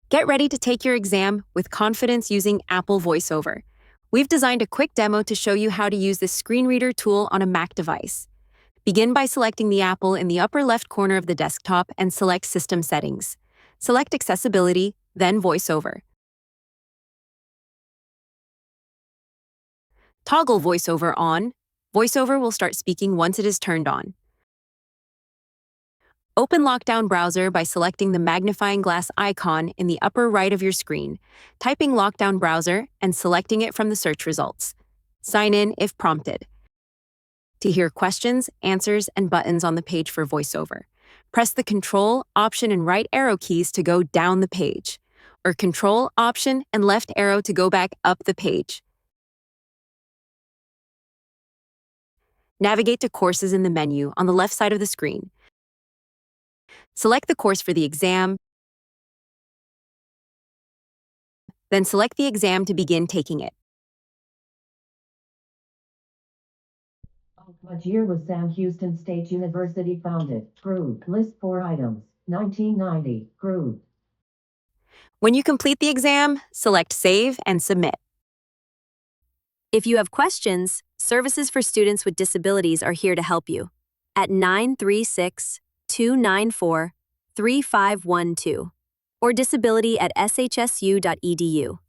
Get ready to take your exam with confidence using Apple Voiceover. We've designed a quick demo to show you how to use this screen reader tool on a Mac device. Begin by selecting the apple in the upper left corner of the desktop and select System Settings. Select Accessibility, then VoiceOver. Toggle VoiceOver on. VoiceOver will start speaking once it is turned on. Open Lockdown Browser by selecting the magnifying glass icon in the upper right of your screen, typing Lockdown Browser and selecting it from the search results. Sign in if prompted. To hear questions, answers, and buttons on the page for VoiceOver, press the Control, Option, and right arrow keys to go down the page, or Control, Option, and left arrow to go back up the page. Navigate to Courses in the menu on the left side of the screen. Select the course for the exam, then select the exam to begin taking it. What year was Sam Houston State University founded? Group. List 4 items. 1990. Group. When you complete the exam, select Save and Submit. If you have questions, Services for Students with Disabilities are here to help you at 936-294-3512 or disability@shsu.edu.